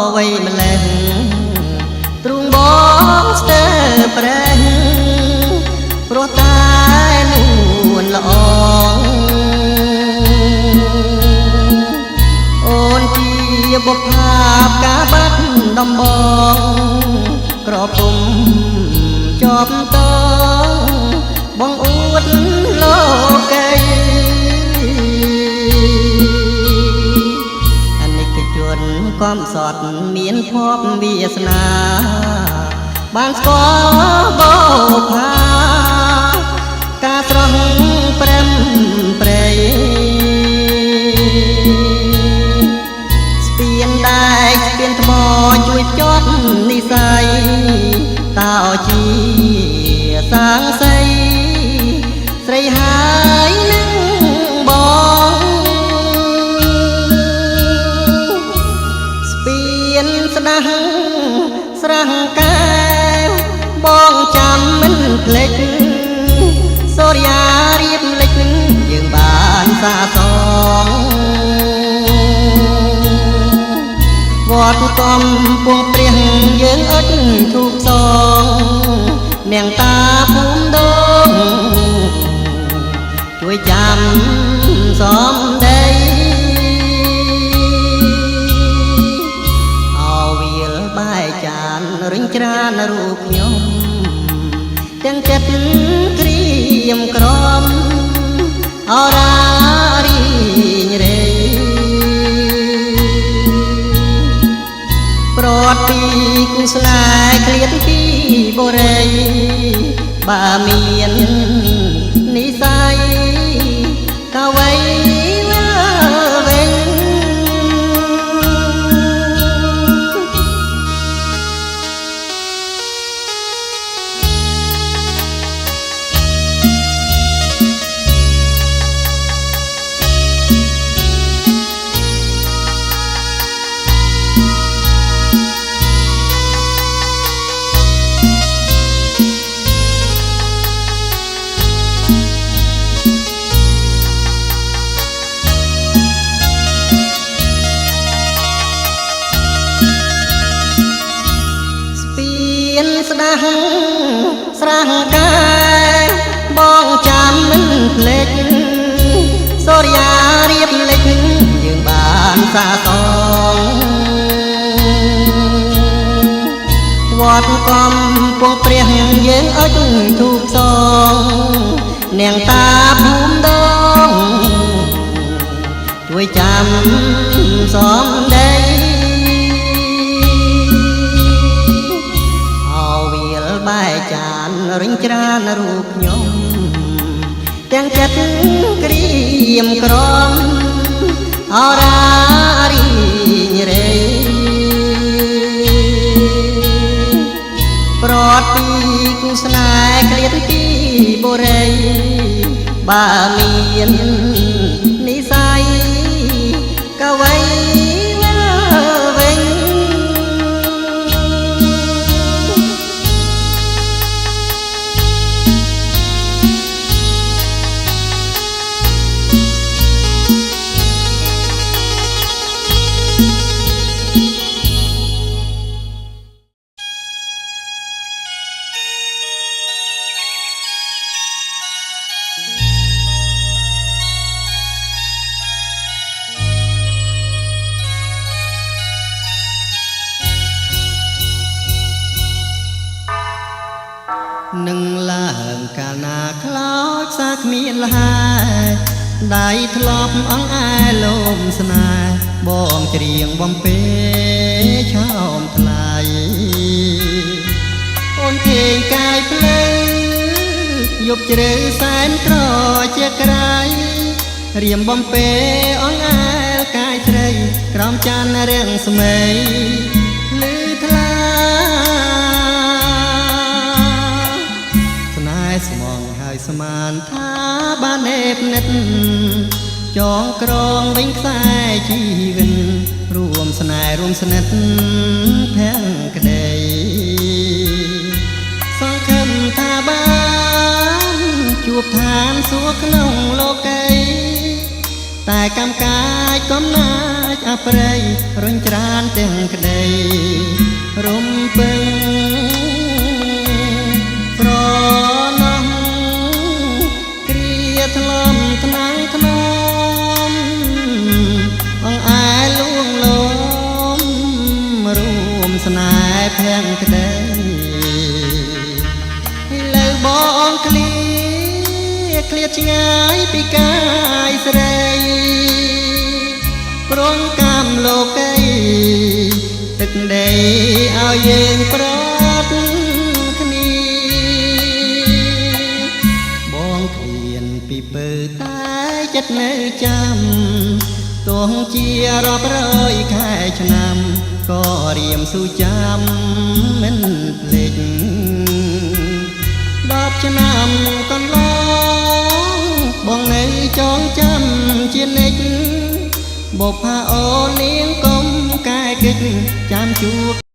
អ្វីម្លេះទ្រូងបងស្ទើរប្រេះព្រោះតែនួនល្អអូនជាបុព្វាការបាត់ដំបងក្រពុំជាប់តបងអួតលោកីអនិកជនកំសត់មានភ័ព្វវាសនាបានស្គាល់បោផាការស្រស់ព្រមព្រៃស្ពានដែកស្ពានថ្មជួយភ្ជាប់និស័យតើជាសាងសីស្រីហើយនឹងបងស្ពានស្ដាស់ស្រះកែវបងចាំមិនភ្លេចសូរិយារៀបលិចយើងបានសាសងវត្តកំពង់ព្រះយើងអត់ធូបសងនាងតាភូមិដងជួយចាំសំដីអវាលបាយចានរិញច្រានរូបខ្ញុំទាំងចិត្តក្រៀមក្រំអរារីងរេប្រត់ពីគូស្នេហ៍ឃ្លាតពីបរិយបើមាននិស័យក៏វៃវិញស្ដាស់ស្រះកែបងចាំមិនភ្លេចសូរិយារៀបលិចយើងបានសាសងវត្តកំពង់ព្រះយើងអុចធូបសងនាងតាភូមិដងជួយចាំសំដីបាយចានរិញច្រានរូបខ្ញុំទាំងចិត្តក្រៀមក្រំអរារីងរេប្រត់ពីគូស្នេហ៍ឃ្លាតពីបរិយបើមាននិស័យក៏វៃវិញនឹងឡើងកាលណាខ្លោចសាគ្មានលហើយដៃធ្លាប់អង្អែលលោមស្នេហ៍បងច្រៀងបំពេឆោមថ្លៃអូនគេងកាយភ្លឺយប់ជ្រៅសែនត្រជាក្រៃរៀមបំពេអង្អែលកាយស្រីក្រោមចានរាំងស្មីលឺថ្លាស្មងហើយស្មានថាបានអេបនិតចងក្រងវិញខ្សែជីវិតរួមស្នេហ៍រួមស្និទ្ធភាំងក្ដីសង្ឃឹមថាបានជួបឋានសួគ៌ក្នុងលោកី តែកម្មកាយកំណាចអប្រ័យរញច្រានទាំងក្តីរំពឹងស្រណោះគ្រាថ្លំថ្នាំងថ្នមអង្អែលួងលោមរួមស្នេហ៍ភាំងក្តីលើបងឃ្លាតឆ្ងាយពីកាយស្រីព្រមកាមលោកីទឹកដីឲ្យយើងប្រត់គ្នាបងឃ្លានពីពើតែចិត្តនៅចាំទោះជារាប់រយខែឆ្នាំក៏រៀមស៊ូចាំមិនភ្លេច10 ឆ្នាំកន្លងបងនៅចងចាំជានិច្ចបុប្ផាអូននាងកុំកែកិច្ចចាំជួប